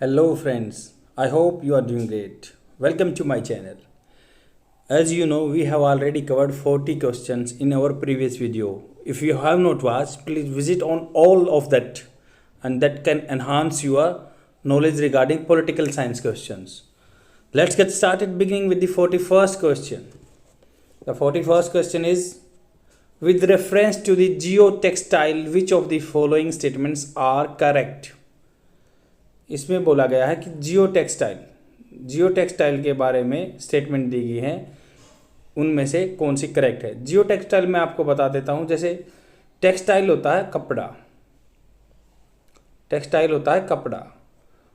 Hello friends, I hope you are doing great. Welcome to my channel. As you know, we have already covered 40 questions in our previous video. If you have not watched, please visit on all of that and that can enhance your knowledge regarding political science questions. Let's get started beginning with the 41st question. The 41st question is, with reference to the geotextile, which of the following statements are correct? इसमें बोला गया है कि जियो textile के बारे में statement दी गई है, उनमें से कौन सी करेक्ट है। जियो टेक्सटाइल मैं आपको बता देता हूं। जैसे टेक्सटाइल होता है कपड़ा,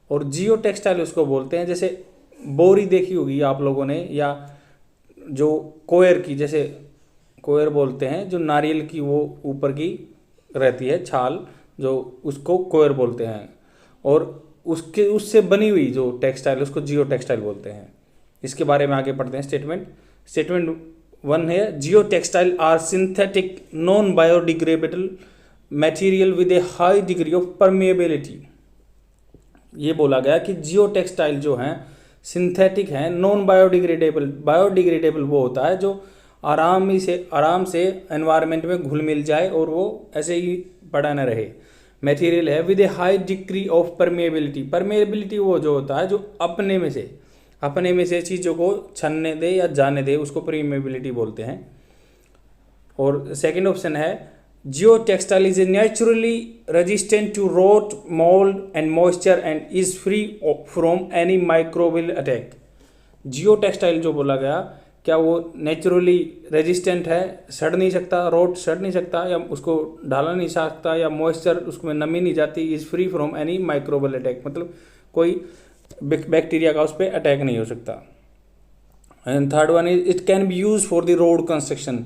और जियो टेक्सटाइल उसको बोलते हैं। जैसे बोरी देखी होगी आप लोगों ने, या जो कोयर की, जैसे कोयर बोलते हैं जो नारियल की वो ऊपर की रहती है छाल, जो उसको कोयर बोलते हैं, और उससे बनी हुई जो टेक्सटाइल उसको जियो टेक्सटाइल बोलते हैं। इसके बारे में आगे पढ़ते हैं। स्टेटमेंट 1 है, geo textile are synthetic non biodegradable material with a high degree of permeability. ये बोला गया कि जियो टेक्सटाइल जो हैं सिंथेटिक हैं, नॉन बायोडिग्रेडेबल वो होता है जो आराम से एनवायरनमेंट में घुल मिल जाए और वो ऐसे ही पड़ा न रहे। मटेरियल है with a high degree of permeability वो जो होता है जो अपने में से चीज़ों को छनने दे या जाने दे, उसको परमेबिलिटी बोलते हैं। और सेकंड ऑप्शन है, geo textile is a naturally resistant to rot, mould and moisture and is free from any microbial attack. Geo textile जो बोला गया, क्या वो नेचुरली रेजिस्टेंट है, सड़ नहीं सकता, रोट सड़ नहीं सकता, या उसको डाला नहीं सकता, या मॉइस्चर उसमें नमी नहीं जाती, is free from any microbial attack, मतलब कोई बैक्टीरिया का उस पर अटैक नहीं हो सकता। And third one is, it can be use for the road construction.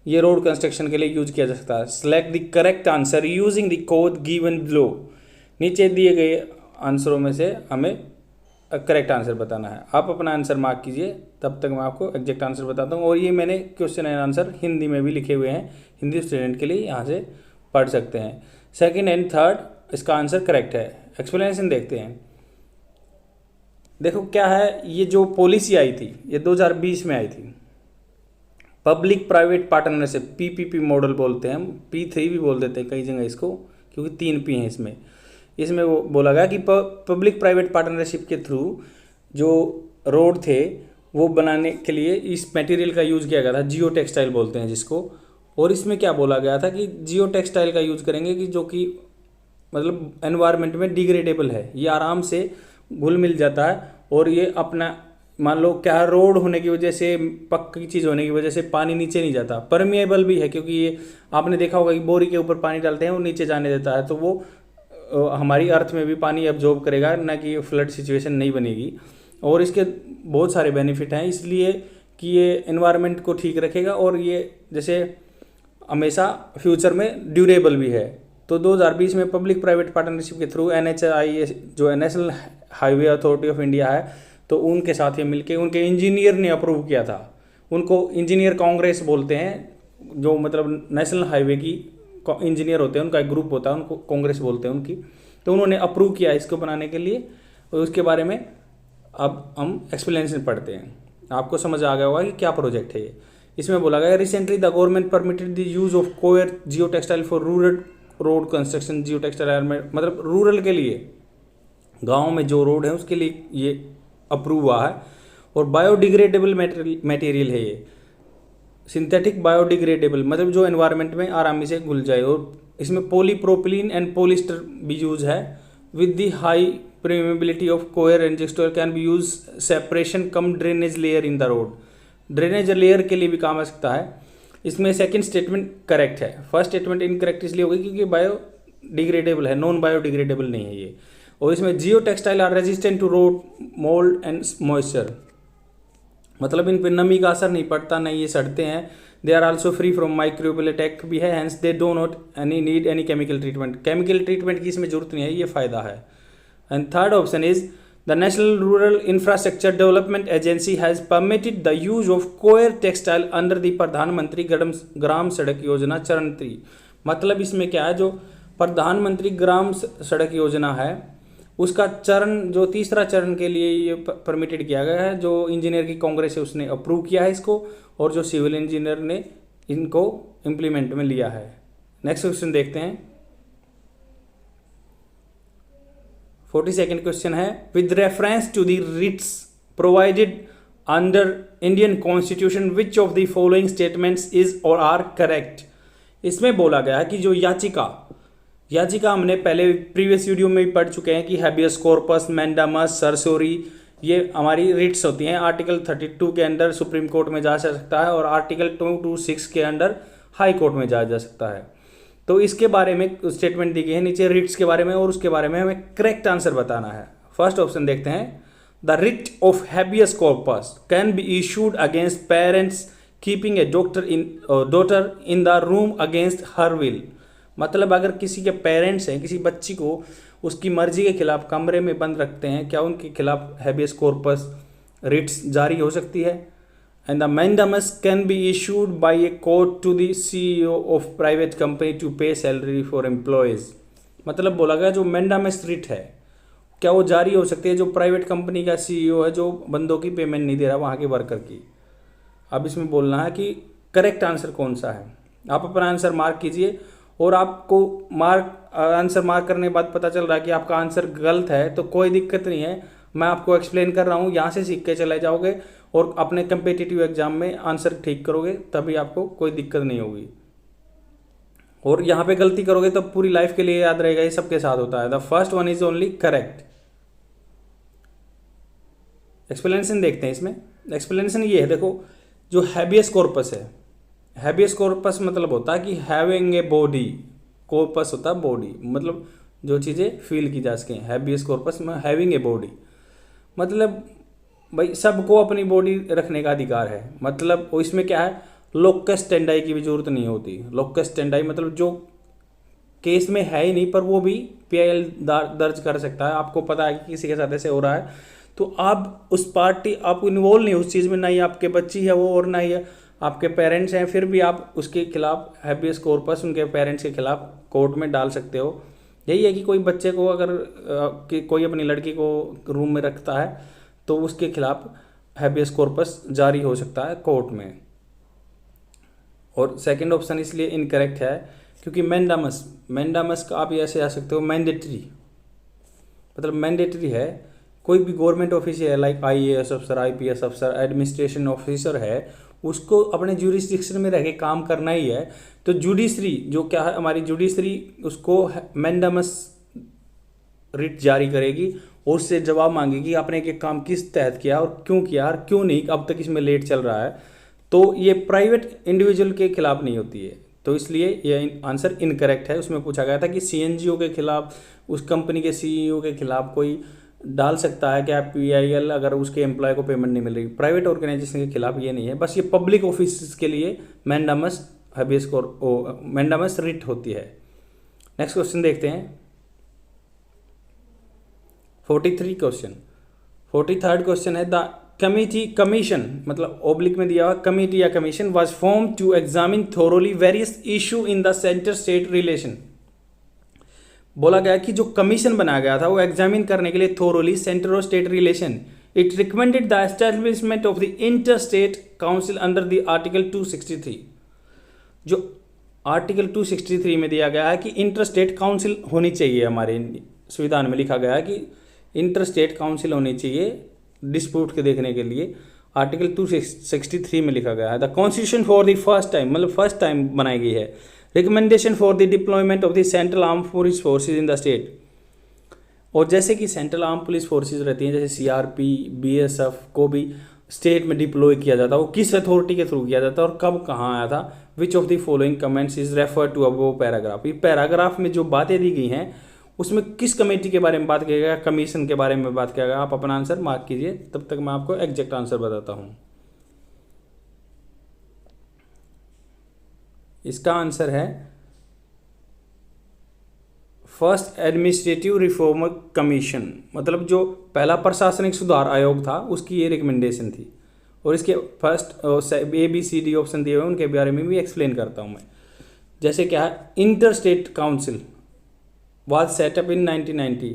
ये रोड कंस्ट्रक्शन के लिए यूज किया जा सकता है। Select the correct answer using the code given below. नीचे दिए गए आंसरों में से हमें करेक्ट आंसर बताना है। आप अपना आंसर मार्क कीजिए, तब तक मैं आपको एग्जैक्ट आंसर बताता हूँ। और ये मैंने क्वेश्चन एंड आंसर हिंदी में भी लिखे हुए हैं, हिंदी स्टूडेंट के लिए यहाँ से पढ़ सकते हैं। सेकंड एंड थर्ड इसका आंसर करेक्ट है। एक्सप्लेनेशन देखते हैं। देखो क्या है, ये जो पॉलिसी आई थी ये 2020 में आई थी। Public private partnership, PPP model बोलते हैं हम, P3 भी बोल देते हैं कई जगह इसको, क्योंकि 3 P हैं इसमें वो बोला गया कि पब्लिक प्राइवेट पार्टनरशिप के थ्रू जो रोड थे वो बनाने के लिए इस मटेरियल का यूज़ किया गया था, जियो टेक्सटाइल बोलते हैं जिसको। और इसमें क्या बोला गया था कि जियो टेक्सटाइल का यूज़ करेंगे कि जो कि मतलब एनवायरनमेंट में डिग्रेडेबल है, ये आराम से घुल मिल जाता है, और ये अपना मान लो क्या रोड होने की वजह से, पक्की चीज़ होने की वजह से पानी नीचे नहीं जाता। परमिएबल भी है, क्योंकि ये आपने देखा होगा कि बोरी के ऊपर पानी डालते हैं वो नीचे जाने देता है, तो वो हमारी अर्थ में भी पानी एब्जॉर्ब करेगा, ना कि फ्लड सिचुएशन नहीं बनेगी। और इसके बहुत सारे बेनिफिट हैं, इसलिए कि ये एनवायरनमेंट को ठीक रखेगा, और ये जैसे हमेशा फ्यूचर में ड्यूरेबल भी है। तो 2020 में पब्लिक प्राइवेट पार्टनरशिप के थ्रू NHAI जो national highway authority of India है, तो उनके साथ ये मिलके उनके इंजीनियर ने अप्रूव किया था। उनको इंजीनियर कांग्रेस बोलते हैं, जो मतलब नेशनल हाईवे की इंजीनियर होते हैं, उनका एक ग्रुप होता है, उनको कांग्रेस बोलते हैं उनकी। तो उन्होंने अप्रूव किया इसको बनाने के लिए, और उसके बारे में अब हम एक्सप्लेनेशन पढ़ते हैं। आपको समझ आ गया होगा कि क्या प्रोजेक्ट है ये। इसमें बोला गया, recently the government permitted the use of coir geo textile for rural road construction. Geo textile मतलब रूरल के लिए, गाँव में जो रोड है उसके लिए ये अप्रूव हुआ है। और बायोडिग्रेडेबल मटेरियल है ये, सिंथेटिक बायोडिग्रेडेबल, मतलब जो एनवायरनमेंट में आरामी से घुल जाए। और इसमें पॉलीप्रोपिलीन एंड पॉलिस्टर भी यूज है। With the high permeability of coir and textile can be use separation cum drainage layer in the road. Drainage layer के लिए भी काम आ सकता है। इसमें सेकंड स्टेटमेंट करेक्ट है, फर्स्ट स्टेटमेंट इनकरेक्ट इसलिए होगी क्योंकि बायोडिग्रेडेबल है, नॉन बायोडिग्रेडेबल नहीं है ये। और इसमें geo textile are resistant to rot, mould and moisture, मतलब इन पर नमी का असर नहीं पड़ता, नहीं ये सड़ते हैं। They are also free from microbial attack भी है, hence they do not need any chemical treatment. Chemical treatment की इसमें जरूरत नहीं है, ये फायदा है। And third option is, the national rural infrastructure development agency has permitted the use of coir textile under the Pradhan Mantri Gram सड़क योजना चरण 3। मतलब इसमें क्या है, जो प्रधानमंत्री ग्राम सड़क योजना है उसका चरण जो तीसरा चरण के लिए ये परमिटेड किया गया है। जो इंजीनियर की कांग्रेस है उसने अप्रूव किया है इसको, और जो सिविल इंजीनियर ने इनको इम्प्लीमेंट में लिया है। नेक्स्ट क्वेश्चन देखते हैं। 42nd क्वेश्चन है, with reference to the writs provided under Indian constitution which of the following statements is और आर करेक्ट। इसमें बोला गया है कि जो याचिका हमने पहले प्रीवियस वीडियो में भी पढ़ चुके हैं कि हैबियस कॉर्पस, मैंडामस, सर्सोरी, ये हमारी रिट्स होती हैं। आर्टिकल 32 के अंडर सुप्रीम कोर्ट में जा सकता है और आर्टिकल 226 के अंडर हाई कोर्ट में जा सकता है। तो इसके बारे में स्टेटमेंट दी गई है नीचे रिट्स के बारे में, और उसके बारे में हमें करेक्ट आंसर बताना है। फर्स्ट ऑप्शन देखते हैं, the writ of habeas corpus can be issued against parents keeping A daughter in the room against her will. मतलब अगर किसी के पेरेंट्स हैं, किसी बच्ची को उसकी मर्जी के खिलाफ कमरे में बंद रखते हैं, क्या उनके खिलाफ हैबियस कॉर्पस रिट्स जारी हो सकती है। And the mandamus can be issued by a court to the CEO of private company to pay salary for employees. मतलब बोला गया जो मैंडामस रिट है क्या वो जारी हो सकती है जो प्राइवेट कंपनी का CEO है जो बंदों की पेमेंट नहीं दे रहा वहाँ के वर्कर की। अब इसमें बोलना है कि करेक्ट आंसर कौन सा है। आप अपना आंसर मार्क कीजिए, और आपको आंसर मार्क करने के बाद पता चल रहा है कि आपका आंसर गलत है तो कोई दिक्कत नहीं है, मैं आपको एक्सप्लेन कर रहा हूँ, यहाँ से सीख के चले जाओगे और अपने कंपिटिटिव एग्जाम में आंसर ठीक करोगे, तभी आपको कोई दिक्कत नहीं होगी। और यहाँ पे गलती करोगे तो पूरी लाइफ के लिए याद रहेगा, ये सबके साथ होता है। The first one is only correct. Explanation देखते हैं इसमें। एक्सप्लेनेशन ये है, देखो जो हैबियस कॉर्पस है, हैबियस कॉर्पस मतलब होता है कि हैविंग ए बॉडी, कॉर्पस होता है बॉडी, मतलब जो चीज़ें फील की जा सकें। हैबियस कॉर्पस में हैविंग ए बॉडी मतलब भाई सबको अपनी बॉडी रखने का अधिकार है। मतलब इसमें क्या है, लोकस स्टैंडाई की भी जरूरत नहीं होती। लोकस स्टैंडाई मतलब जो केस में है ही नहीं पर वो भी PIL दर्ज कर सकता है। आपको पता है कि किसी के साथ ऐसे हो रहा है तो आप उस पार्टी, आप इन्वॉल्व नहीं उस चीज़ में, ना ही आपके बच्ची है वो और ना ही आपके पेरेंट्स हैं, फिर भी आप उसके खिलाफ हैबियस कॉर्पस उनके पेरेंट्स के खिलाफ कोर्ट में डाल सकते हो। यही है कि कोई बच्चे को अगर कि कोई अपनी लड़की को रूम में रखता है तो उसके खिलाफ हैबियस कॉर्पस जारी हो सकता है कोर्ट में। और सेकंड ऑप्शन इसलिए इनकरेक्ट है क्योंकि मैंडामस का आप ऐसे आ सकते हो मैंडेटरी, मतलब मैंडेटरी है। कोई भी गवर्नमेंट ऑफिसर है लाइक IAS अफसर, IPS अफसर, एडमिनिस्ट्रेशन ऑफिसर है, उसको अपने जुडिस्डिक्शन में रह के काम करना ही है। तो जुडिशरी जो क्या है हमारी जुडिशरी, उसको मैंडामस रिट जारी करेगी और उससे जवाब मांगेगी आपने ये काम किस तहत किया और क्यों किया और क्यों नहीं, अब तक इसमें लेट चल रहा है। तो ये प्राइवेट इंडिविजुअल के खिलाफ नहीं होती है, तो इसलिए ये आंसर इनकरेक्ट है। उसमें पूछा गया था कि CNGO के खिलाफ, उस कंपनी के CEO के खिलाफ कोई डाल सकता है क्या PIL अगर उसके एम्प्लॉय को पेमेंट नहीं मिल रही। प्राइवेट ऑर्गेनाइजेशन के खिलाफ ये नहीं है, बस ये पब्लिक ऑफिस के लिए मैंडामस मैंडामस रिट होती है। नेक्स्ट क्वेश्चन देखते हैं 43 क्वेश्चन। 43rd क्वेश्चन है, द कमीशन मतलब ओब्लिक में दिया हुआ कमिटी या commission was form to examine thoroughly various issue in the centre state relation. बोला गया कि जो कमीशन बनाया गया था वो एग्जामिन करने के लिए थोरोली सेंटर और state relation. It recommended the establishment of the inter state council under the article 263। जो आर्टिकल 263 में दिया गया है कि इंटर स्टेट काउंसिल होनी चाहिए, हमारे संविधान में लिखा गया है कि इंटर स्टेट काउंसिल होनी चाहिए डिस्प्यूट के देखने के लिए। आर्टिकल 263 में लिखा गया है the constitution for the first time, मतलब फर्स्ट टाइम बनाई गई है, recommendation for the deployment of the central arm police forces in the state. और जैसे कि सेंट्रल आर्म पुलिस फोर्सेज रहती हैं जैसे CRP, BSF को भी स्टेट में डिप्लॉय किया जाता है, वो किस अथॉरिटी के थ्रू किया जाता है और कब कहाँ आया था। Which of the following comments is refer to above paragraph. ये पैराग्राफ में जो बातें दी गई हैं उसमें किस कमेटी के बारे में बात किया गया, कमीशन के बारे में बात किया गया। आप अपना आंसर मार्क कीजिए, तब तक मैं आपको एग्जैक्ट आंसर बताता हूँ। इसका आंसर है फर्स्ट एडमिनिस्ट्रेटिव रिफॉर्म कमीशन, मतलब जो पहला प्रशासनिक सुधार आयोग था उसकी ये रिकमेंडेशन थी। और इसके फर्स्ट ABCD ऑप्शन दिए हुए उनके बारे में भी एक्सप्लेन करता हूँ मैं। जैसे क्या है, inter state council was set up in 1990।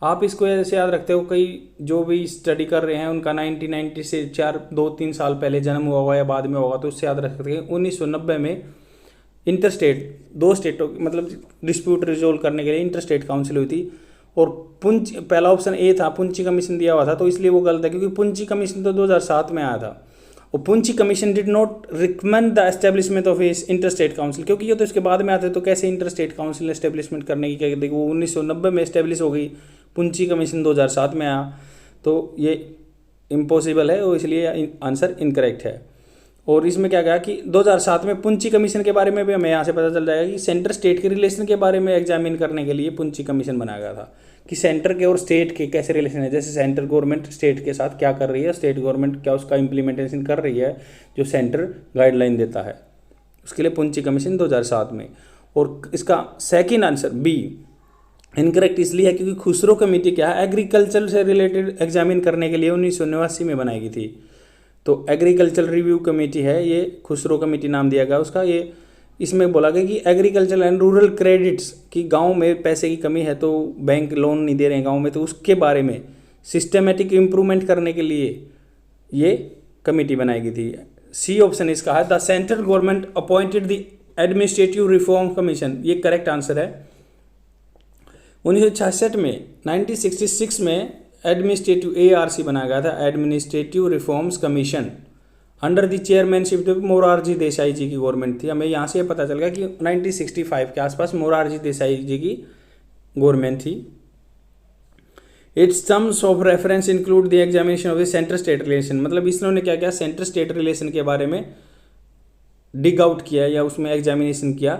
आप इसको ऐसे याद रखते हो, कई जो भी स्टडी कर रहे हैं उनका 1990 से 2-3 साल पहले जन्म हुआ होगा या बाद में होगा, तो उससे याद रख सकते हैं 1990 में इंटरस्टेट, दो स्टेटों मतलब डिस्प्यूट रिजोल्व करने के लिए इंटरस्टेट काउंसिल हुई थी। और पुंछ, पहला ऑप्शन ए था, पुंछी कमीशन दिया हुआ था, तो इसलिए वो गलत है क्योंकि पुंछी कमीशन तो 2007 में आया था। और Punchhi commission did not recommend the establishment of इस इंटरस्टेट काउंसिल, क्योंकि ये तो इसके बाद में आते तो कैसे इंटरस्टेट काउंसिल एस्टेब्लिशमेंट करने की क्या कहते हैं, वो 1990 में एस्टेब्लिश हो गई, पुंछी कमीशन 2007 में आया, तो ये इम्पॉसिबल है और इसलिए आंसर इनकरेक्ट है। और इसमें क्या कहा कि 2007 में पुंछी कमीशन के बारे में भी हमें यहाँ से पता चल जाएगा कि सेंटर स्टेट के रिलेशन के बारे में एग्जामिन करने के लिए पुंछी कमीशन बनाया गया था कि सेंटर के और स्टेट के कैसे रिलेशन है, जैसे सेंट्रल गवर्नमेंट स्टेट के साथ क्या कर रही है, स्टेट गवर्नमेंट क्या उसका इम्प्लीमेंटेशन कर रही है जो सेंटर गाइडलाइन देता है, उसके लिए पुंछी कमीशन 2007 में। और इसका सेकेंड आंसर बी इनकरेक्ट इसलिए है क्योंकि खुसरो कमेटी क्या है, एग्रीकल्चर से रिलेटेड एग्जामिन करने के लिए 1989 में बनाई गई थी। तो एग्रीकल्चर रिव्यू कमेटी है ये, खुसरो कमेटी नाम दिया गया उसका। ये इसमें बोला गया कि एग्रीकल्चर एंड रूरल क्रेडिट्स की गांव में पैसे की कमी है तो बैंक लोन नहीं दे रहे हैं गांव में, तो उसके बारे में सिस्टमेटिक इम्प्रूवमेंट करने के लिए ये कमेटी बनाई गई थी। सी ऑप्शन इसका है, the central government appointed the administrative reform commission, ये करेक्ट आंसर है। 1966 में 1966 में एडमिनिस्ट्रेटिव ARC बनाया गया था, administrative reforms commission, under the chairmanship Morarji Desai ji की गवर्नमेंट थी। हमें यहाँ से पता चल गया कि 1965 के आसपास मोरारजी देसाई जी की गवर्नमेंट थी। It's terms of reference include the examination of the centre state relation, मतलब इन्होंने क्या किया, सेंटर स्टेट रिलेशन के बारे में डिग आउट किया या उसमें एग्जामिनेशन किया।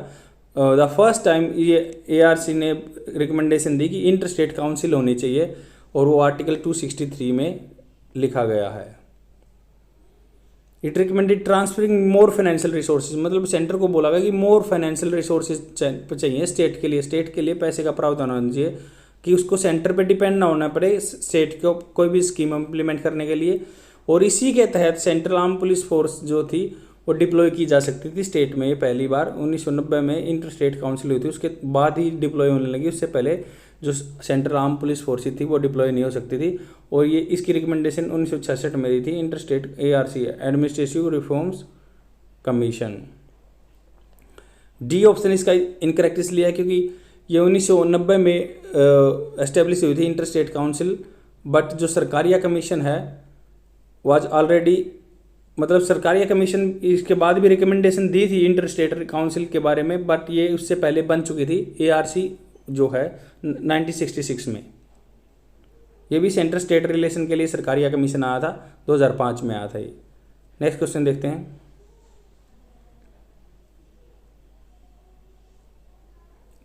द फर्स्ट टाइम ये ARC ने रिकमेंडेशन दी कि इंटर स्टेट काउंसिल होनी चाहिए और वो आर्टिकल 263 में लिखा गया है। It recommended transferring more financial resources, मतलब सेंटर को बोला गया कि मोर फाइनेंशियल रिसोर्सेज चाहिए स्टेट के लिए पैसे का प्रावधान होना चाहिए कि उसको सेंटर पे डिपेंड ना होना पड़े स्टेट को कोई भी स्कीम इम्प्लीमेंट करने के लिए। और इसी के तहत सेंट्रल आर्म पुलिस फोर्स जो थी वो डिप्लॉय की जा सकती थी स्टेट में। ये पहली बार 1990 में इंटर स्टेट काउंसिल हुई थी, उसके बाद ही डिप्लॉय होने लगी, उससे पहले जो सेंट्रल आर्म पुलिस फोर्स थी वो डिप्लॉय नहीं हो सकती थी। और ये इसकी रिकमेंडेशन 1966 में दी थी, inter state ARC administrative reforms commission. D option इसका इनकरेक्ट इसलिए है क्योंकि ये 1990 में एस्टेब्लिश हुई थी इंटर स्टेट काउंसिल, बट जो सरकारिया कमीशन है वाज ऑलरेडी, मतलब सरकारिया कमीशन इसके बाद भी रिकमेंडेशन दी थी इंटर स्टेट काउंसिल के बारे में, बट ये उससे पहले बन चुकी थी ARC जो है 1966 में। ये भी सेंटर स्टेट रिलेशन के लिए सरकारिया कमीशन आया था, 2005 में आया था ये। नेक्स्ट क्वेश्चन देखते हैं।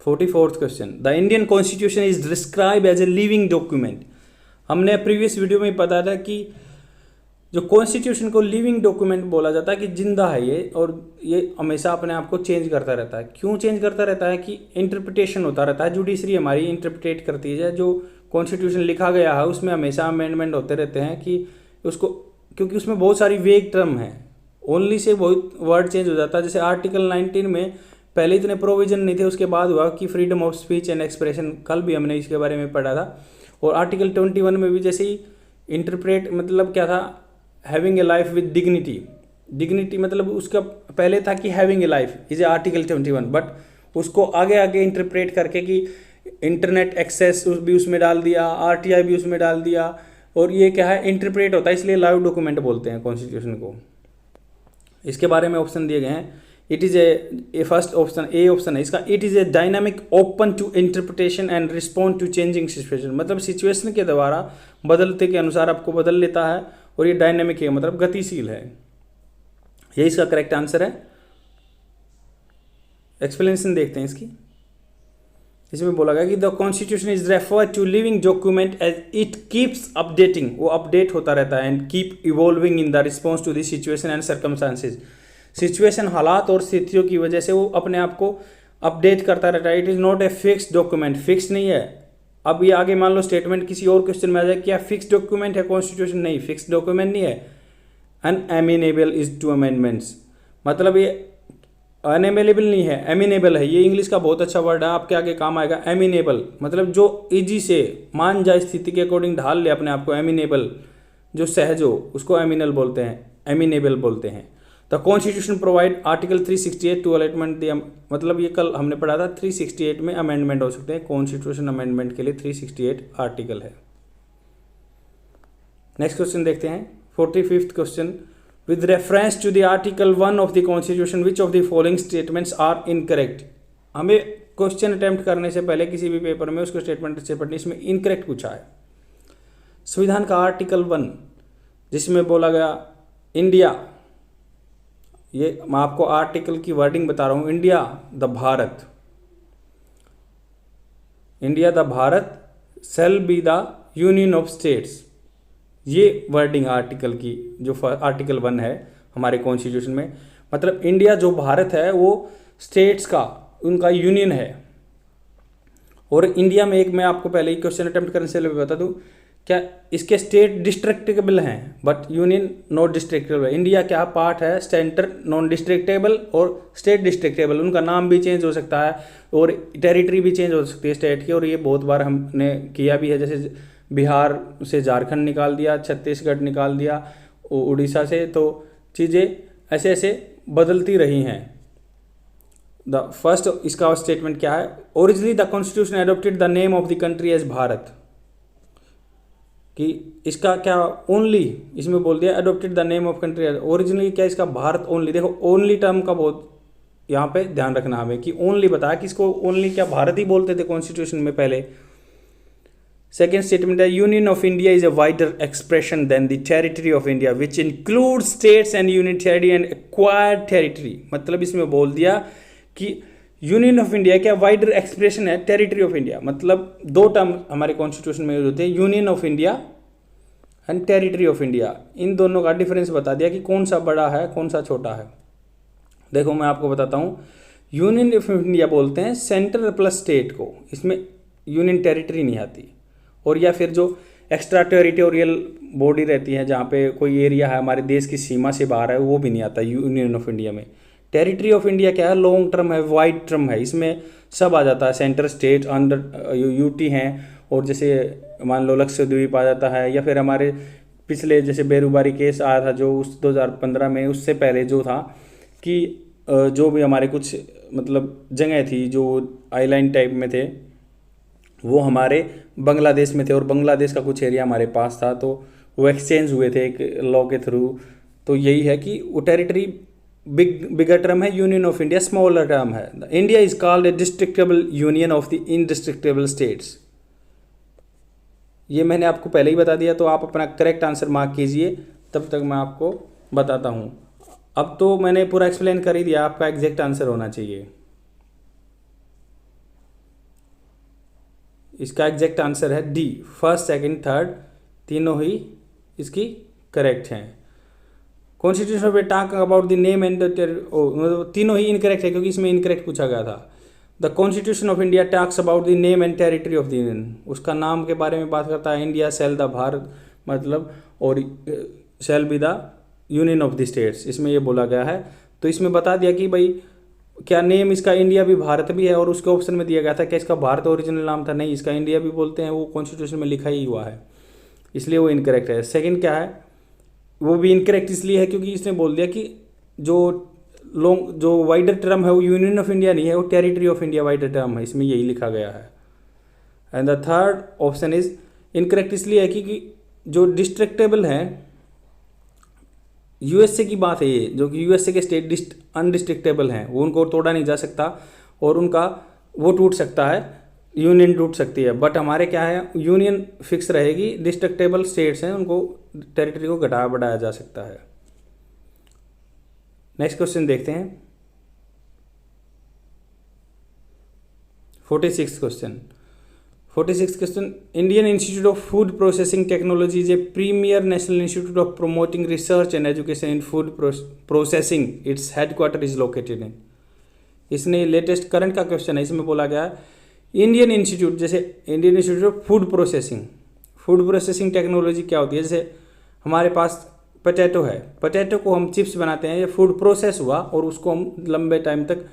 44th question, the Indian constitution is describe as a living document. हमने प्रीवियस वीडियो में बताया था कि जो कॉन्स्टिट्यूशन को लिविंग डॉक्यूमेंट बोला जाता है कि जिंदा है ये, और ये हमेशा अपने आप को चेंज करता रहता है। क्यों चेंज करता रहता है कि इंटरप्रिटेशन होता रहता है, जुडिशरी हमारी इंटरप्रिटेट करती है, जो कॉन्स्टिट्यूशन लिखा गया है उसमें हमेशा अमेंडमेंट होते रहते हैं कि उसको, क्योंकि उसमें बहुत सारी वेग टर्म है, ओनली से बहुत वर्ड चेंज हो जाता है। जैसे आर्टिकल 19 में पहले इतने प्रोविजन नहीं थे, उसके बाद हुआ कि freedom of speech and expression, कल भी हमने इसके बारे में पढ़ा था। और आर्टिकल 21 में भी जैसे ही इंटरप्रेट, मतलब क्या था, having a life with dignity, मतलब उसका पहले था कि having a life is a article 21, but उसको आगे आगे इंटरप्रेट करके कि इंटरनेट एक्सेस भी उसमें डाल दिया, RTI भी उसमें डाल दिया, और ये क्या है, इंटरप्रेट होता है, इसलिए लाइव डॉक्यूमेंट बोलते हैं कॉन्स्टिट्यूशन को। इसके बारे में ऑप्शन दिए गए हैं। It is a first option a option है इसका, it is a dynamic open to interpretation and respond to changing situation, मतलब सिचुएशन के द्वारा बदलते के अनुसार आपको बदल लेता है, और ये डायनेमिक है मतलब गतिशील है। ये इसका करेक्ट आंसर है। एक्सप्लेनेशन देखते हैं इसकी। इसमें बोला गया कि the constitution is refer to living document as it keeps updating, वो अपडेट होता रहता है, and keep evolving in the response to the situation and circumstances, situation हालात और स्थितियों की वजह से वो अपने आप को अपडेट करता रहता है। It is not a fix document, fix नहीं है। अब ये आगे मान लो स्टेटमेंट किसी और क्वेश्चन में आ जाए, क्या फिक्स डॉक्यूमेंट है कॉन्स्टिट्यूशन? नहीं, फिक्स डॉक्यूमेंट नहीं है। अनएमिनेबल इज टू अमेंडमेंट्स, मतलब ये अनअवेलेबल नहीं है, एमिनेबल है। ये इंग्लिश का बहुत अच्छा वर्ड है, आपके आगे काम आएगा। एमिनेबल मतलब जो इजी से मान जाए, स्थिति के अकॉर्डिंग ढाल ले अपने आप को। एमिनेबल जो सहज हो उसको एमिनल बोलते हैं, एमिनेबल बोलते हैं। The constitution provide article 368 to amendment the, मतलब ये कल हमने पढ़ा था 368 में अमेंडमेंट हो सकते हैं। कॉन्स्टिट्यूशन अमेंडमेंट के लिए 368 आर्टिकल है। नेक्स्ट क्वेश्चन देखते हैं 45th question. With reference to the article 1 of the constitution which of the following statements are incorrect. हमें क्वेश्चन अटेम्प्ट करने से पहले किसी भी पेपर में उसको स्टेटमेंट से पढ़नी, इसमें इनकरेक्ट पूछा है। संविधान का आर्टिकल 1 जिसमें बोला गया इंडिया, ये मैं आपको आर्टिकल की वर्डिंग बता रहा हूं, India the Bharat, India the Bharat shall be the union of states. ये वर्डिंग आर्टिकल की, जो आर्टिकल 1 है हमारे कॉन्स्टिट्यूशन में, मतलब इंडिया जो भारत है वो स्टेट्स का, उनका यूनियन है। और इंडिया में एक मैं आपको पहले ही क्वेश्चन अटेम्प्ट करने से पहले बता दूं, क्या इसके स्टेट डिस्ट्रिक्टेबल हैं बट यूनियन नॉट डिस्ट्रिक्टेबल है। इंडिया क्या पार्ट है, सेंटर नॉन डिस्ट्रिक्टेबल और स्टेट डिस्ट्रिक्टेबल, उनका नाम भी चेंज हो सकता है और टेरिटरी भी चेंज हो सकती है स्टेट की। और ये बहुत बार हमने किया भी है, जैसे बिहार से झारखंड निकाल दिया, छत्तीसगढ़ निकाल दिया उड़ीसा से, तो चीज़ें ऐसे ऐसे बदलती रही हैं। द फर्स्ट इसका स्टेटमेंट क्या है, originally the constitution adopted the name of the country as Bharat, कि इसका क्या ओनली, इसमें बोल दिया adopted the name of country, originally क्या इसका भारत ओनली। देखो ओनली टर्म का बहुत यहाँ पे ध्यान रखना हमें कि ओनली बताया कि इसको ओनली क्या भारत ही बोलते थे कॉन्स्टिट्यूशन में पहले। सेकेंड स्टेटमेंट है union of India is a wider expression than the territory of India which include states and union territory and acquired territory. मतलब इसमें बोल दिया कि यूनियन ऑफ इंडिया क्या वाइडर एक्सप्रेशन है टेरिटरी ऑफ इंडिया। मतलब दो टर्म हमारे कॉन्स्टिट्यूशन में यूज होते हैं, union of India and territory of India. इन दोनों का डिफरेंस बता दिया कि कौन सा बड़ा है कौन सा छोटा है। देखो मैं आपको बताता हूँ, यूनियन ऑफ इंडिया बोलते हैं सेंट्रल प्लस स्टेट को, इसमें यूनियन टेरिटरी नहीं आती। और या फिर जो एक्स्ट्रा टेरिटोरियल बॉडी रहती है जहाँ पे कोई एरिया है हमारे देश की सीमा से बाहर है, वो भी नहीं आता यूनियन ऑफ इंडिया में। टेरिटरी ऑफ इंडिया क्या है, लॉन्ग टर्म है, वाइड टर्म है, इसमें सब आ जाता है, सेंटर स्टेट अंडर यूटी हैं, और जैसे मान लो लक्षद्वीप आ जाता है, या फिर हमारे पिछले जैसे बेरूबारी केस आया था जो उस 2015 में, उससे पहले जो था कि जो भी हमारे कुछ मतलब जगह थी जो आइलैंड टाइप में थे वो हमारे बांग्लादेश में थे, और बांग्लादेश का कुछ एरिया हमारे पास था, तो वो एक्सचेंज हुए थे एक लॉ के थ्रू। तो यही है कि वो टेरिटरी बिगर टर्म है, union of India smaller term है। India is called a destructible union of the indestructible states. ये मैंने आपको पहले ही बता दिया, तो आप अपना करेक्ट आंसर मार्क कीजिए, तब तक मैं आपको बताता हूँ। अब तो मैंने पूरा एक्सप्लेन कर ही दिया, आपका एग्जैक्ट आंसर होना चाहिए। इसका एग्जैक्ट आंसर है डी, फर्स्ट सेकंड थर्ड तीनों ही इसकी करेक्ट हैं। Constitution of talk about the name and मतलब तीनों ही इनकरेक्ट है क्योंकि इसमें इनकरेक्ट पूछा गया था। The constitution of India talks about the name and territory of the union, उसका नाम के बारे में बात करता है। इंडिया शेल द भारत मतलब, और shall be the union of the states, इसमें ये बोला गया है। तो इसमें बता दिया कि भाई क्या नेम इसका इंडिया भी भारत भी है, और उसके ऑप्शन में दिया गया था कि इसका भारत ओरिजिनल नाम था, नहीं इसका इंडिया भी बोलते हैं, वो कॉन्स्टिट्यूशन में लिखा ही हुआ है, इसलिए वो इनकरेक्ट है। सेकंड क्या है, वो भी इनकरेक्ट इसलिए है क्योंकि इसने बोल दिया कि जो वाइडर टर्म है वो यूनियन ऑफ इंडिया नहीं है, वो territory of India wider term है, इसमें यही लिखा गया है। And the third option is incorrect इसलिए है क्योंकि जो डिस्ट्रिक्टेबल है, यूएसए की बात है ये, जो कि यूएसए के स्टेट अनडिस्ट्रिक्टेबल हैं, वो उनको तोड़ा नहीं जा सकता और उनका वो टूट सकता है, यूनियन टूट सकती है। बट हमारे क्या है, यूनियन फिक्स रहेगी, डिस्ट्रिक्टेबल स्टेट्स हैं उनको टेरिटरी को घटाया बढ़ाया जा सकता है। नेक्स्ट क्वेश्चन देखते हैं 46 question. 46 question, Indian institute of food processing technology is a premier national institute of promoting research and education in food processing, its headquarter is located in. इसने लेटेस्ट करंट का क्वेश्चन है, इसमें बोला गया है Indian institute, जैसे Indian institute of food processing technology क्या होती है, जैसे हमारे पास पोटैटो है, पोटैटो को हम चिप्स बनाते हैं, ये फूड प्रोसेस हुआ और उसको हम लंबे टाइम तक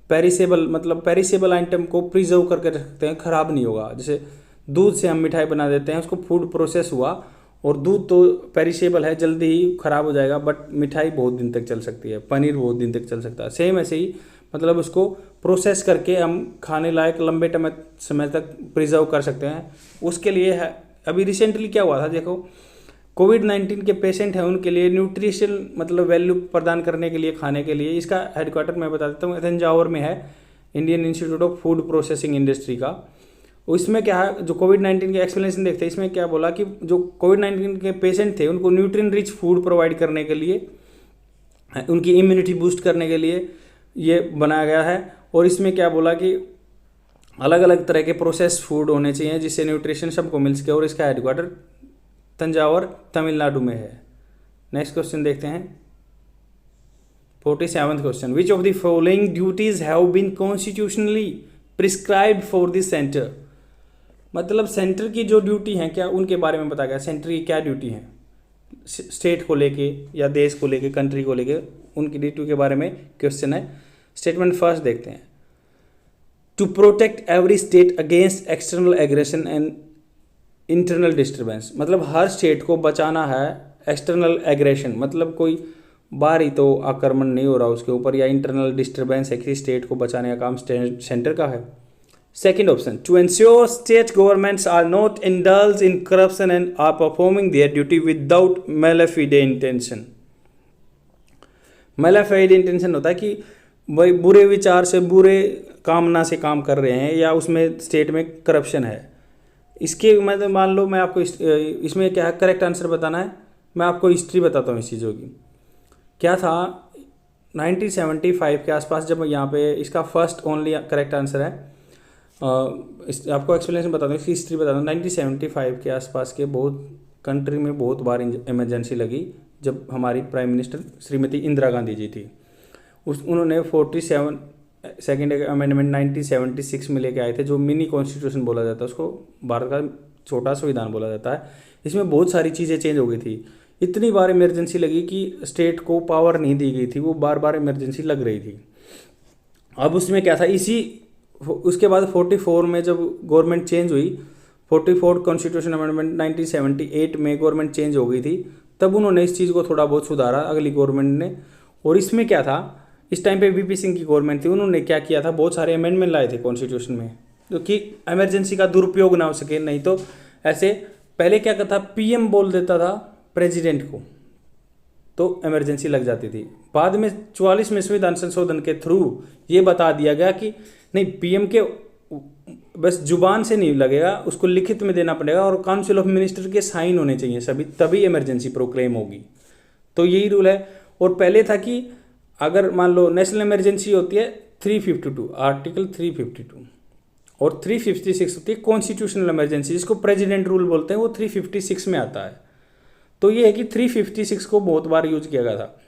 पेरिसेबल, मतलब पेरिसेबल आइटम को प्रिजर्व करके रख सकते हैं, ख़राब नहीं होगा। जैसे दूध से हम मिठाई बना देते हैं, उसको फूड प्रोसेस हुआ और दूध तो पेरिसेबल है, जल्दी ही ख़राब हो जाएगा, बट मिठाई बहुत दिन तक चल सकती है, पनीर बहुत दिन तक चल सकता है। सेम ऐसे ही मतलब उसको प्रोसेस करके हम खाने लायक लंबे समय तक प्रिजर्व कर सकते हैं। उसके लिए है, अभी रिसेंटली क्या हुआ था, देखो कोविड-19 के पेशेंट हैं, उनके लिए न्यूट्रिशन मतलब वैल्यू प्रदान करने के लिए खाने के लिए, इसका हेडक्वार्टर मैं बता देता हूँ, तंजावुर में है, Indian institute of food processing industry का। उसमें क्या है, जो कोविड-19 के एक्सप्लेनेशन देखते हैं, इसमें क्या बोला कि जो कोविड-19 के पेशेंट थे उनको न्यूट्रिएंट रिच फूड प्रोवाइड करने के लिए, उनकी इम्यूनिटी बूस्ट करने के लिए ये बनाया गया है। और इसमें क्या बोला कि अलग अलग तरह के प्रोसेस फूड होने चाहिए जिससे न्यूट्रिशन सबको मिल सके, और इसका हेडक्वार्टर तंजावर तमिलनाडु में है। नेक्स्ट क्वेश्चन देखते हैं, 47th question, which of the following duties have been constitutionally prescribed for this centre. मतलब सेंटर की जो ड्यूटी है क्या, उनके बारे में बताया गया, सेंटर की क्या ड्यूटी है स्टेट को लेके या देश को लेके, कंट्री को लेके, उनकी ड्यूटी के बारे में क्वेश्चन है। स्टेटमेंट फर्स्ट देखते हैं, to protect every state against external aggression and internal disturbance. मतलब हर स्टेट को बचाना है एक्सटर्नल एग्रेशन, मतलब कोई बाहरी तो आक्रमण नहीं हो रहा उसके ऊपर, या इंटरनल डिस्टर्बेंस है, किसी स्टेट को बचाने का काम सेंटर का है। Second option, to ensure state governments are not indulge in corruption and are performing their duty without malafide intention. Malafide intention होता है कि भाई बुरे विचार से, बुरे कामना से काम कर रहे हैं, या उसमें स्टेट में करप्शन है। इसके मतलब मान लो मैं आपको इसमें क्या है, करेक्ट आंसर बताना है, मैं आपको हिस्ट्री बताता हूँ इस चीज़ों की। क्या था 1975 के आसपास, जब यहाँ पे इसका फर्स्ट ओनली करेक्ट आंसर है, आपको एक्सप्लेनेशन बताता हूँ, इसकी हिस्ट्री बताता हूँ। 1975 के आसपास के बहुत कंट्री में बहुत बार इमरजेंसी लगी, जब हमारी प्राइम मिनिस्टर श्रीमती इंदिरा गांधी जी थी। उन्होंने 47 सेकेंड अमेंडमेंट 1976 में लेके आए थे, जो मिनी कॉन्स्टिट्यूशन बोला जाता है, उसको भारत का छोटा संविधान बोला जाता है। इसमें बहुत सारी चीज़ें चेंज हो गई थी, इतनी बार इमरजेंसी लगी कि स्टेट को पावर नहीं दी गई थी, वो बार बार इमरजेंसी लग रही थी। अब उसमें क्या था, उसके बाद 44 में जब गवर्नमेंट चेंज हुई, 44 कॉन्स्टिट्यूशन अमेंडमेंट 1978 में गवर्नमेंट चेंज हो गई थी, तब उन्होंने इस चीज़ को थोड़ा बहुत सुधारा अगली गवर्नमेंट ने। और इसमें क्या था, इस टाइम पे वीपी सिंह की गवर्नमेंट थी, उन्होंने क्या किया था, बहुत सारे अमेंडमेंट लाए थे कॉन्स्टिट्यूशन में, क्योंकि इमरजेंसी का दुरुपयोग ना हो सके। नहीं तो ऐसे पहले क्या करता, पीएम बोल देता था प्रेसिडेंट को, तो इमरजेंसी लग जाती थी। बाद में 44वें संविधान संशोधन के थ्रू ये बता दिया गया कि नहीं, पीएम के बस जुबान से नहीं लगेगा, उसको लिखित में देना पड़ेगा, और काउंसिल ऑफ मिनिस्टर के साइन होने चाहिए सभी, तभी इमरजेंसी प्रोक्लेम होगी। तो यही रूल है। और पहले था कि अगर मान लो नेशनल इमरजेंसी होती है 352, आर्टिकल 352, और 356 होती है कॉन्स्टिट्यूशनल इमरजेंसी, जिसको प्रेसिडेंट रूल बोलते हैं, वो 356 में आता है। तो ये है कि 356 को बहुत बार यूज किया गया था,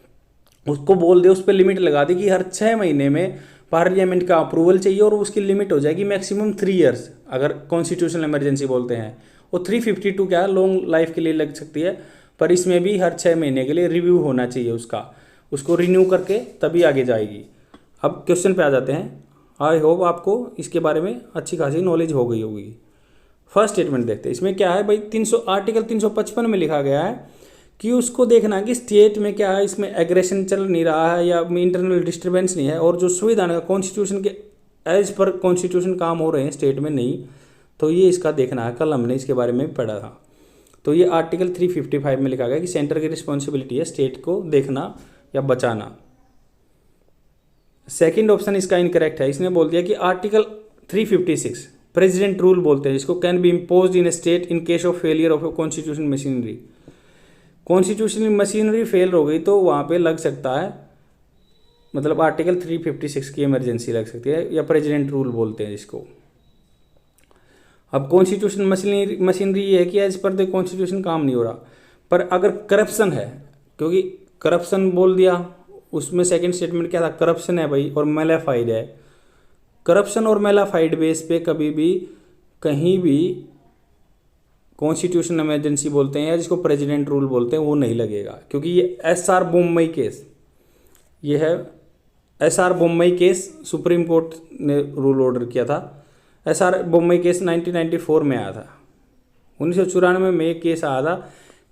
उसको बोल दे, उस पर लिमिट लगा दी कि हर 6 महीने में पार्लियामेंट का अप्रूवल चाहिए, और उसकी लिमिट हो जाएगी मैक्सिमम 3 ईयर्स अगर कॉन्स्टिट्यूशनल इमरजेंसी बोलते हैं। और 352 क्या है, लॉन्ग लाइफ के लिए लग सकती है, पर इसमें भी हर 6 महीने के लिए रिव्यू होना चाहिए उसको रिन्यू करके तभी आगे जाएगी। अब क्वेश्चन पे आ जाते हैं। आई होप आपको इसके बारे में अच्छी खासी नॉलेज हो गई होगी। फर्स्ट स्टेटमेंट देखते हैं, इसमें क्या है भाई, आर्टिकल 355 में लिखा गया है कि उसको देखना कि स्टेट में क्या है, इसमें एग्रेशन चल नहीं रहा है या इंटरनल डिस्टर्बेंस नहीं है, और जो संविधान का कॉन्स्टिट्यूशन के एज पर कॉन्स्टिट्यूशन काम हो रहे हैं स्टेट में नहीं, तो ये इसका देखना है। कल हमने इसके बारे में पढ़ा था। तो ये आर्टिकल 355 में लिखा गया कि सेंटर की रिस्पॉन्सिबिलिटी है स्टेट को देखना या बचाना। सेकंड ऑप्शन इसका इनकरेक्ट है, इसने बोल दिया कि आर्टिकल 356 प्रेसिडेंट रूल बोलते हैं, जिसको can be imposed in A state in case of failure of constitution machinery. Constitutional machinery fail हो गई तो वहाँ पे लग सकता है, मतलब आर्टिकल 356 की इमरजेंसी लग सकती है, या प्रेसिडेंट रूल बोलते हैं जिसको। अब कॉन्स्टिट्यूशन मशीनरी ये है कि एज पर द कॉन्स्टिट्यूशन काम नहीं हो रहा, पर अगर करप्शन है, क्योंकि करप्शन बोल दिया, उसमें सेकंड स्टेटमेंट क्या था, करप्शन है भाई और मेलाफाइड है। करप्शन और मेलाफाइड बेस पे कभी भी कहीं भी कॉन्स्टिट्यूशनल इमरजेंसी बोलते हैं या जिसको प्रेसिडेंट रूल बोलते हैं वो नहीं लगेगा, क्योंकि ये SR बोम्मई केस, ये है SR Bommai case, supreme court ने रूल ऑर्डर किया था। SR बोम्मई केस 1994 में आया था। 1994 में ये केस आया था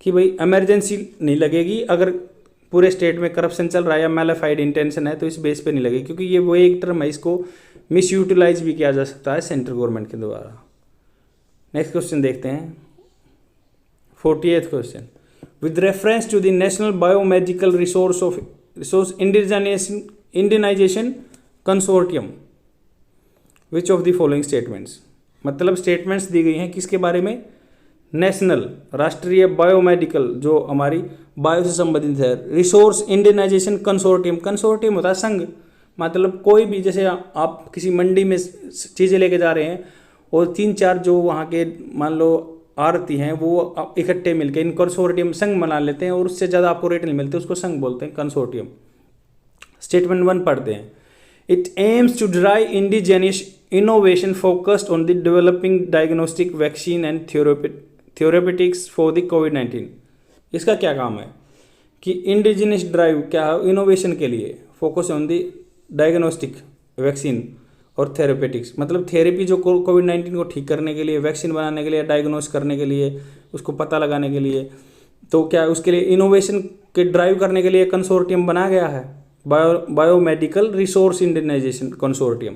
कि भाई इमरजेंसी नहीं लगेगी अगर पूरे स्टेट में करप्शन चल रहा है या मैलिफाइड इंटेंशन है, तो इस बेस पे नहीं लगेगी, क्योंकि ये वो एक टर्म है, इसको मिस यूटिलाइज भी किया जा सकता है सेंट्रल गवर्नमेंट के द्वारा। नेक्स्ट क्वेश्चन देखते हैं, 48th question, with reference to the national biomedical resource Indianisation consortium which of the following statements, मतलब स्टेटमेंट्स दी गई हैं किसके बारे में, नेशनल राष्ट्रीय बायोमेडिकल जो हमारी बायो से संबंधित है, रिसोर्स इंडियनाइजेशन कंसोर्टियम, कंसोर्टियम होता है संघ, मतलब कोई भी, जैसे आप किसी मंडी में चीज़ें लेके जा रहे हैं और 3-4 जो वहाँ के मान लो आरती हैं वो इकट्ठे मिलकर इन कंसोर्टियम संघ बना लेते हैं और उससे ज़्यादा आपको रेट नहीं मिलते, उसको संघ बोलते हैं कंसोर्टियम। स्टेटमेंट 1 पढ़ते हैं, it aims to drive indigenous innovation focused on the developing diagnostic vaccine and therapeutics for the कोविड-19। इसका क्या काम है कि इंडिजिनियस ड्राइव क्या है, इनोवेशन के लिए focus on the diagnostic vaccine और थेरेपेटिक्स, मतलब थेरेपी जो कोविड-19 को ठीक करने के लिए, वैक्सीन बनाने के लिए, डायग्नोस करने के लिए, उसको पता लगाने के लिए, तो क्या उसके लिए इनोवेशन के ड्राइव करने के लिए कंसोर्टियम बना गया है, biomedical resource Indianisation consortium.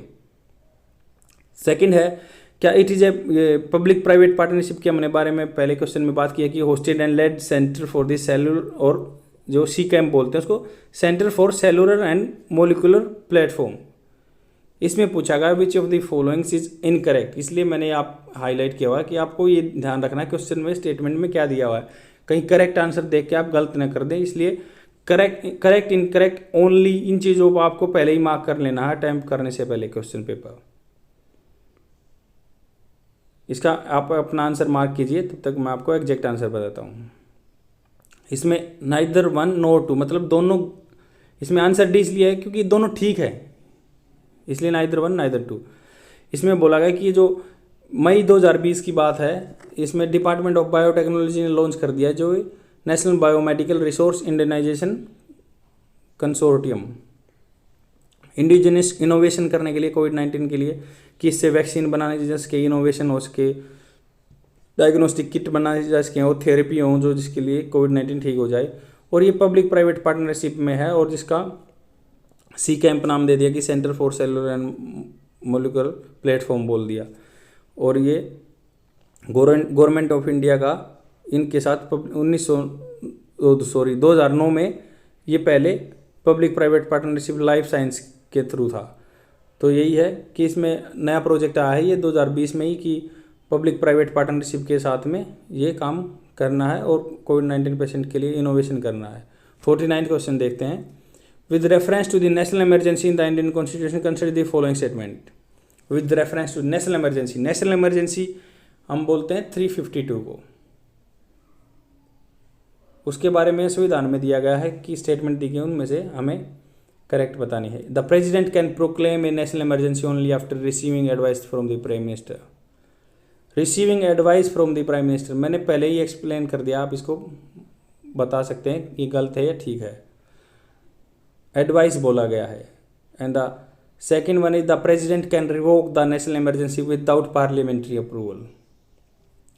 Second है क्या it is a public private partnership की हमने बारे में पहले क्वेश्चन में बात की है कि hosted and led centre for the cellular, और जो CCAM बोलते हैं उसको, centre for cellular and molecular platform. इसमें पूछा गया which of the followings is incorrect, इसलिए मैंने आप हाईलाइट किया हुआ है कि आपको ये ध्यान रखना है क्वेश्चन में स्टेटमेंट में क्या दिया हुआ है, कहीं करेक्ट आंसर देख के आप गलत न कर दें, इसलिए करेक्ट इनकरेक्ट ओनली इन चीज़ों को आपको पहले ही मार्क कर लेना है अटैम्प्ट करने से पहले क्वेश्चन पेपर। इसका आप अपना आंसर मार्क कीजिए, तब तक मैं आपको एग्जैक्ट आंसर बताता हूँ। इसमें नाइदर 1 नॉर 2, मतलब दोनों, इसमें आंसर डी इसलिए है क्योंकि दोनों ठीक है, इसलिए नाइदर 1 नाइदर 2। इसमें बोला गया कि जो मई 2020 की बात है, इसमें डिपार्टमेंट ऑफ बायोटेक्नोलॉजी ने लॉन्च कर दिया जो national biomedical resource Indianisation consortium, indigenous innovation करने के लिए कोविड-19 के लिए, कि इससे वैक्सीन बनाने जा सके, इनोवेशन हो सके, डायग्नोस्टिक किट बनाने जा सकें और थेरेपी हो जो जिसके लिए कोविड-19 ठीक हो जाए। और ये पब्लिक प्राइवेट पार्टनरशिप में है और जिसका CCAM नाम दे दिया कि centre for cellular and molecular platform बोल दिया। और ये गवर्नमेंट ऑफ इंडिया का इनके साथ 2009 में ये पहले public private partnership life science के थ्रू था। तो यही है कि इसमें नया प्रोजेक्ट आया है ये 2020 में ही कि पब्लिक प्राइवेट पार्टनरशिप के साथ में ये काम करना है और कोविड-19 पेशेंट के लिए इनोवेशन करना है। 49 क्वेश्चन देखते हैं, with reference to the national emergency in the Indian constitution consider the following statement. With reference to national emergency हम बोलते हैं 352 को, उसके बारे में संविधान में दिया गया है कि स्टेटमेंट दी गई उनमें से हमें करेक्ट बतानी है। The president can proclaim a national emergency only after receiving advice from the prime minister. Receiving advice from the prime minister मैंने पहले ही एक्सप्लेन कर दिया, आप इसको बता सकते हैं कि गलत है या ठीक है। एडवाइस बोला गया है। And the second one is the president can revoke the national emergency without parliamentary approval.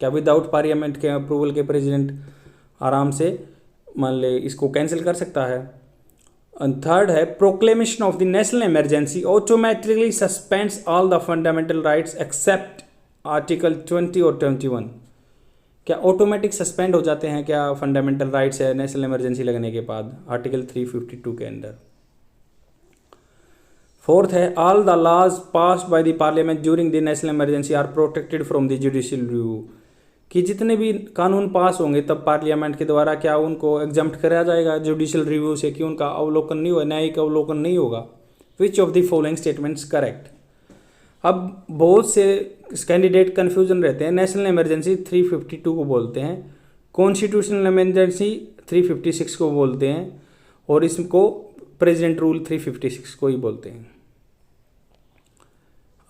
क्या विदाउट पार्लियामेंट के अप्रूवल के प्रेसिडेंट आराम से मान ले इसको कैंसिल कर सकता है। एंड थर्ड है proclamation of the national emergency automatically suspends all the fundamental rights except article 20 और 21। क्या ऑटोमेटिक सस्पेंड हो जाते हैं क्या फंडामेंटल राइट्स है नेशनल इमरजेंसी लगने के बाद आर्टिकल 352 के अंदर। फोर्थ है all the laws passed by the parliament during the national emergency are protected from the judicial review. कि जितने भी कानून पास होंगे तब पार्लियामेंट के द्वारा क्या उनको एग्जम्प्ट करा जाएगा जुडिशियल रिव्यू से कि उनका अवलोकन नहीं होगा, न्यायिक अवलोकन नहीं होगा। विच of the following statements correct. अब बहुत से कैंडिडेट कन्फ्यूजन रहते हैं। नेशनल इमरजेंसी 352 को बोलते हैं, कॉन्स्टिट्यूशनल इमरजेंसी 356 को बोलते हैं और इसको प्रेसिडेंट रूल 356 को ही बोलते हैं।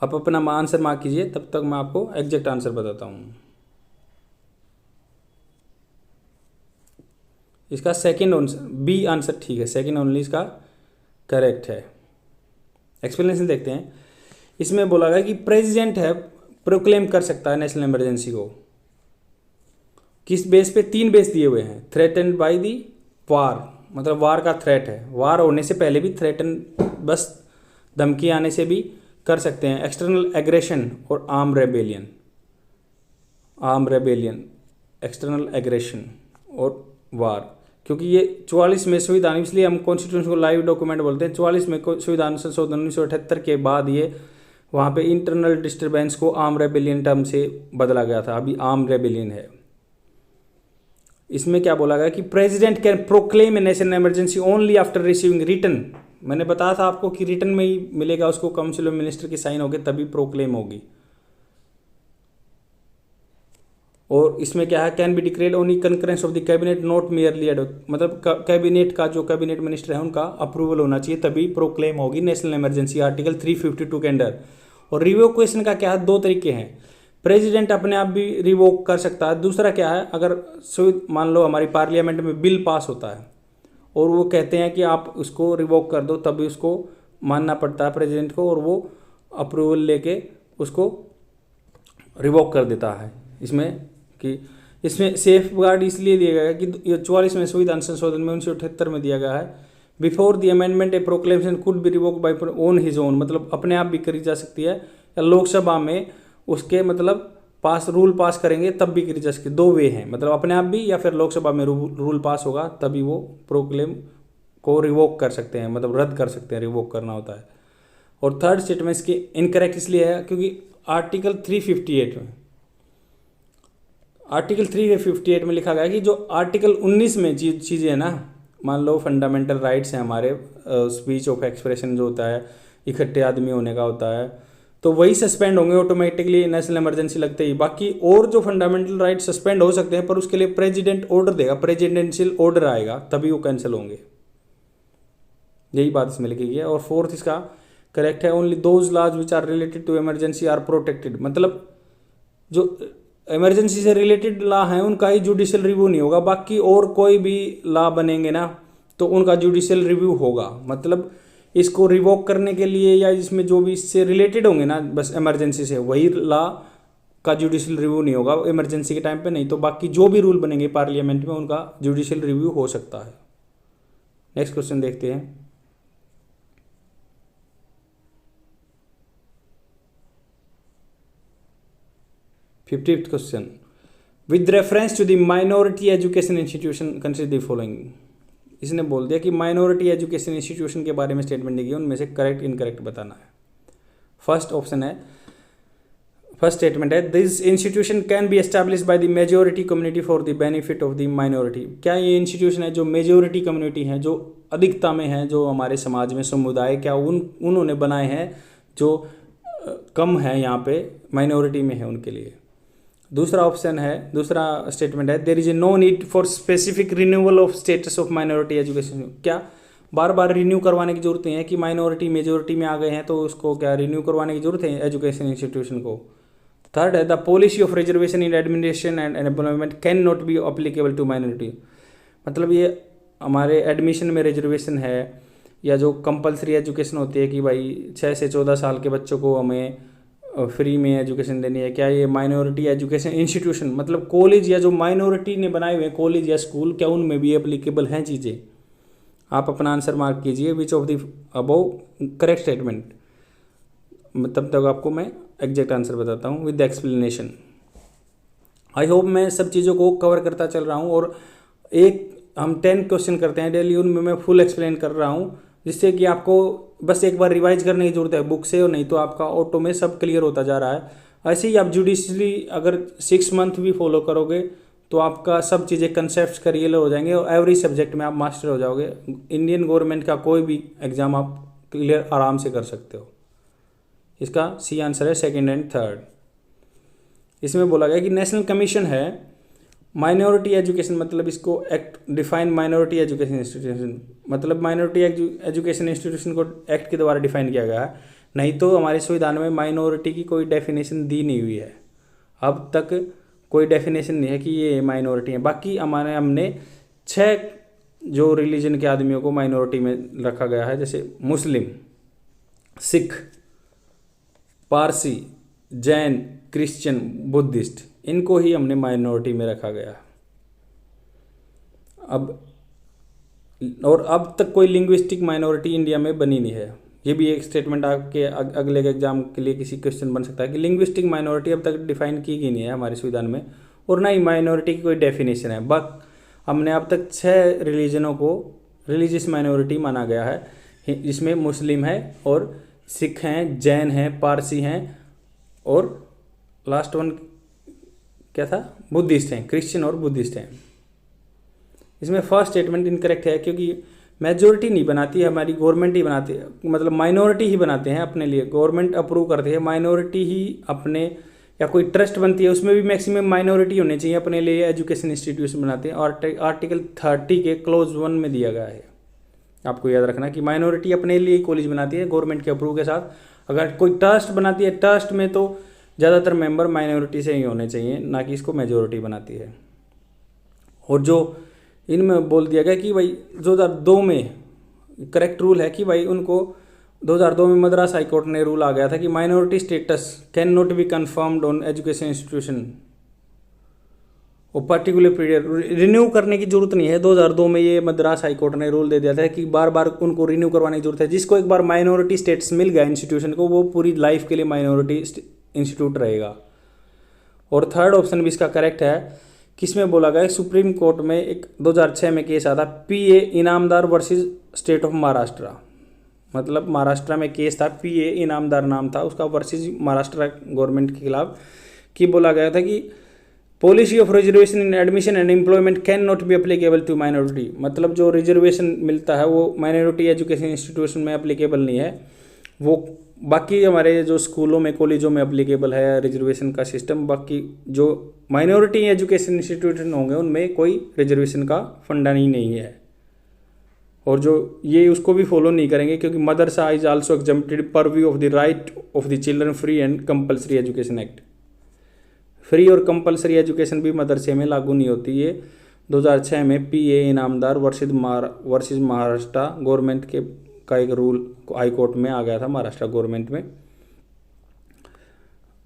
आप अपना आंसर मार्क कीजिए, तब तक मैं आपको एग्जैक्ट आंसर बताता हूँ। इसका सेकंड बी आंसर ठीक है, सेकंड ओनली इसका करेक्ट है। एक्सप्लेनेशन देखते हैं। इसमें बोला गया कि प्रेसिडेंट है प्रोक्लेम कर सकता है नेशनल इमरजेंसी को, किस बेस पे? 3 बेस दिए हुए हैं। थ्रेटन्ड बाय दी वार, मतलब वार का थ्रेट है, वार होने से पहले भी थ्रेटन, बस धमकी आने से भी कर सकते हैं। एक्सटर्नल एग्रेशन और आर्म रेबेलियन, एक्सटर्नल एग्रेशन और वार, क्योंकि ये 44 में संविधान, इसलिए हम कॉन्स्टिट्यूशन को लाइव डॉक्यूमेंट बोलते हैं। 44 में संविधान संशोधन 1978 के बाद ये वहाँ पे इंटरनल डिस्टर्बेंस को आर्म रेबेलियन टर्म से बदला गया था, अभी आर्म रेबेलियन है। इसमें क्या बोला गया कि president can proclaim a national emergency only after receiving written, मैंने बताया था आपको कि रिटन में ही मिलेगा उसको, काउंसिल ऑफ मिनिस्टर की साइन होगी तभी प्रोक्लेम होगी। और इसमें क्या है, can be declared only concurrence of the cabinet not merely मतलब कैबिनेट का जो कैबिनेट मिनिस्टर है उनका अप्रूवल होना चाहिए तभी प्रोक्लेम होगी नेशनल इमरजेंसी, आर्टिकल 352 के अंडर। और रिवोकेशन का क्या है, 2 तरीके हैं। प्रेसिडेंट अपने आप भी रिवोक कर सकता है। दूसरा क्या है, अगर मान लो हमारी पार्लियामेंट में बिल पास होता है और वो कहते हैं कि आप उसको रिवोक कर दो, तभी उसको मानना पड़ता है प्रेसिडेंट को, और वो अप्रूवल लेके उसको रिवोक कर देता है। इसमें सेफ गार्ड इसलिए दिया गया है कि 44 में संविधान संशोधन में 1978 में दिया गया है, before the amendment A proclamation could be revoke by own his own, मतलब अपने आप भी करी जा सकती है, या लोकसभा में उसके मतलब रूल पास करेंगे तब भी करी जा सकती है। 2 वे हैं, मतलब अपने आप भी या फिर लोकसभा में रूल पास होगा तभी वो प्रोक्लेम को रिवोक कर सकते हैं, मतलब रद्द कर सकते हैं, रिवोक करना होता है। और थर्ड स्टेटमेंट इसकी इनकरेक्ट इसलिए है क्योंकि आर्टिकल 358 में लिखा गया है कि जो आर्टिकल 19 में चीज़ें है ना, मान लो फंडामेंटल राइट्स हैं हमारे, स्पीच ऑफ एक्सप्रेशन जो होता है, इकट्ठे आदमी होने का होता है, तो वही सस्पेंड होंगे ऑटोमेटिकली नेशनल इमरजेंसी लगते ही। बाकी और जो फंडामेंटल राइट सस्पेंड हो सकते हैं पर उसके लिए प्रेसिडेंट ऑर्डर देगा, प्रेसिडेंशियल ऑर्डर आएगा तभी वो कैंसिल होंगे, यही बात इसमें लिखी गई है। और फोर्थ इसका करेक्ट है, only those laws which are related to emergency are protected, मतलब जो इमरजेंसी से रिलेटेड लॉ हैं उनका ही जुडिशियल रिव्यू नहीं होगा, बाकी और कोई भी लॉ बनेंगे ना तो उनका जुडिशियल रिव्यू होगा। मतलब इसको रिवोक करने के लिए या इसमें जो भी इससे रिलेटेड होंगे ना बस इमरजेंसी से, वही लॉ का जुडिशियल रिव्यू नहीं होगा इमरजेंसी के टाइम पे, नहीं तो बाकी जो भी रूल बनेंगे पार्लियामेंट में उनका जुडिशियल रिव्यू हो सकता है। नेक्स्ट क्वेश्चन देखते हैं। Fifth question, with reference to the minority education institution consider the following. इसने बोल दिया कि माइनॉरिटी एजुकेशन इंस्टीट्यूशन के बारे में स्टेटमेंट दी गई, उनमें से करेक्ट इनकरेक्ट बताना है। फर्स्ट स्टेटमेंट है, this institution can be established by the majority community for the benefit of the minority. क्या ये इंस्टीट्यूशन है जो मेजोरिटी कम्युनिटी है, जो अधिकता में है, जो हमारे समाज में समुदाय, क्या उन्होंने बनाए हैं जो कम है यहाँ पे माइनॉरिटी में है उनके लिए। दूसरा स्टेटमेंट है, there is a no need for specific renewal of status of minority education. क्या बार बार रिन्यू करवाने की जरूरत नहीं है कि माइनॉरिटी मेजोरिटी में आ गए हैं तो उसको क्या रिन्यू करवाने की जरूरत है एजुकेशन इंस्टीट्यूशन को। थर्ड है, the policy of reservation in administration and employment can not be applicable to minority. मतलब ये हमारे एडमिशन में रिजर्वेशन है या जो कंपलसरी एजुकेशन होती है कि भाई 6 से 14 साल के बच्चों को हमें फ्री में एजुकेशन देनी है, क्या ये माइनॉरिटी एजुकेशन इंस्टीट्यूशन मतलब कॉलेज या जो माइनॉरिटी ने बनाए हुए कॉलेज या स्कूल, क्या उनमें भी एप्लीकेबल हैं चीज़ें? आप अपना आंसर मार्क कीजिए, विच of the above correct statement. तब तक आपको मैं एग्जैक्ट आंसर बताता हूँ विद एक्सप्लेनेशन। आई होप मैं सब चीज़ों को कवर करता चल रहा हूँ, और हम 10 क्वेश्चन करते हैं डेली, उनमें मैं फुल एक्सप्लेन कर रहा हूँ, जिससे कि आपको बस एक बार रिवाइज करने की जरूरत है बुक से, और नहीं तो आपका ऑटो में सब क्लियर होता जा रहा है। ऐसे ही आप जुडिशली अगर 6 मंथ भी फॉलो करोगे तो आपका सब चीज़ें कंसेप्ट क्लियर हो जाएंगे और एवरी सब्जेक्ट में आप मास्टर हो जाओगे। इंडियन गवर्नमेंट का कोई भी एग्जाम आप क्लियर आराम से कर सकते हो। इसका सी आंसर है 2nd एंड 3rd। इसमें बोला गया कि नेशनल कमीशन है माइनॉरिटी एजुकेशन, मतलब इसको act define minority education institution, मतलब माइनॉरिटी एजुकेशन इंस्टीट्यूशन को एक्ट के द्वारा डिफाइन किया गया है, नहीं तो हमारे संविधान में माइनॉरिटी की कोई डेफिनेशन दी नहीं हुई है। अब तक कोई डेफिनेशन नहीं है कि ये माइनॉरिटी है। बाकी हमने 6 जो रिलीजन के आदमियों को माइनॉरिटी में रखा गया है, जैसे मुस्लिम, सिख, पारसी, जैन, क्रिश्चियन, बुद्धिस्ट, इनको ही हमने माइनॉरिटी में रखा गया। अब तक कोई लिंग्विस्टिक माइनॉरिटी इंडिया में बनी नहीं है। ये भी एक स्टेटमेंट आपके अगले एग्जाम के लिए किसी क्वेश्चन बन सकता है कि लिंग्विस्टिक माइनॉरिटी अब तक डिफाइन की गई नहीं है हमारे संविधान में, और ना ही माइनॉरिटी की कोई डेफिनेशन है। बट हमने अब तक 6 रिलीजनों को रिलीजियस माइनॉरिटी माना गया है, जिसमें मुस्लिम है और सिख हैं, जैन हैं, पारसी हैं, और लास्ट वन क्या था, बुद्धिस्ट हैं, क्रिश्चियन और बुद्धिस्ट हैं। इसमें फर्स्ट स्टेटमेंट इनकरेक्ट है, क्योंकि मेजोरिटी नहीं बनाती है हमारी, गवर्नमेंट ही बनाती है, मतलब माइनॉरिटी ही बनाते हैं अपने लिए, गवर्नमेंट अप्रूव करती है, माइनॉरिटी ही अपने, या कोई ट्रस्ट बनती है उसमें भी मैक्सिमम माइनॉरिटी होनी चाहिए अपने लिए, एजुकेशन इंस्टीट्यूशन बनाते हैं। और आर्टिकल 30 के क्लोज 1 में दिया गया है, आपको याद रखना कि माइनॉरिटी अपने लिए कॉलेज बनाती है गवर्नमेंट के अप्रूव के साथ। अगर कोई ट्रस्ट बनाती है, ट्रस्ट में तो ज़्यादातर मेंबर माइनॉरिटी से ही होने चाहिए, ना कि इसको मेजोरिटी बनाती है। और जो इनमें बोल दिया गया कि भाई 2002 में करेक्ट रूल है कि भाई उनको 2002 में मद्रास हाई कोर्ट ने रूल आ गया था कि minority status can not B confirmed on education institution और पर्टिकुलर पीरियड, रिन्यू करने की जरूरत नहीं है। 2002 में ये मद्रास हाई कोर्ट ने रूल दे दिया था कि बार बार उनको रिन्यू करवाने की जरूरत है। जिसको एक बार माइनॉरिटी स्टेटस मिल गया इंस्टीट्यूशन को, वो पूरी लाइफ के लिए माइनॉरिटी इंस्टीट्यूट रहेगा। और थर्ड ऑप्शन भी इसका करेक्ट है, किसमें बोला गया, सुप्रीम कोर्ट में एक 2006 में केस आता, PA Inamdar versus state of Maharashtra. मतलब महाराष्ट्र में केस था, पीए इनामदार नाम था उसका, वर्सेस महाराष्ट्र गवर्नमेंट के खिलाफ, कि बोला गया था कि policy of reservation in admission and employment can not be applicable to minority. मतलब जो रिजर्वेशन मिलता है वो माइनॉरिटी एजुकेशन इंस्टीट्यूशन में एप्लीकेबल नहीं है, वो बाकी हमारे जो स्कूलों में, कॉलेजों में एप्लीकेबल है रिजर्वेशन का सिस्टम। बाकी जो माइनॉरिटी एजुकेशन इंस्टीट्यूशन होंगे उनमें कोई रिजर्वेशन का फंडा नहीं है। और जो ये उसको भी फॉलो नहीं करेंगे, क्योंकि मदरसा is also exempted purview of the right of the children free and compulsory education act. Free और कंपल्सरी एजुकेशन भी मदरसे में लागू नहीं होती है। 2006 में PA Inamdar versus Maharashtra government के का एक रूल हाई कोर्ट में आ गया था, महाराष्ट्र गवर्नमेंट में।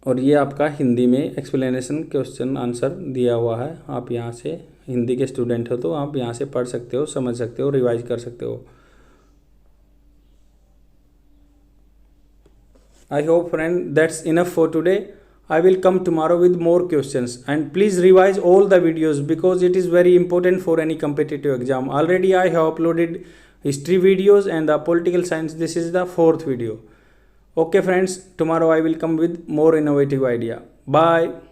और ये आपका हिंदी में एक्सप्लेनेशन क्वेश्चन आंसर दिया हुआ है, आप यहाँ से हिंदी के स्टूडेंट हो तो आप यहाँ से पढ़ सकते हो, समझ सकते हो, रिवाइज कर सकते हो। I hope friend that's enough for today. I will come tomorrow with more questions, and please revise all the videos because it is very important for any competitive exam. Already I have uploaded history videos and the political science. This is the 4th video. Okay friends, tomorrow I will come with more innovative idea. Bye.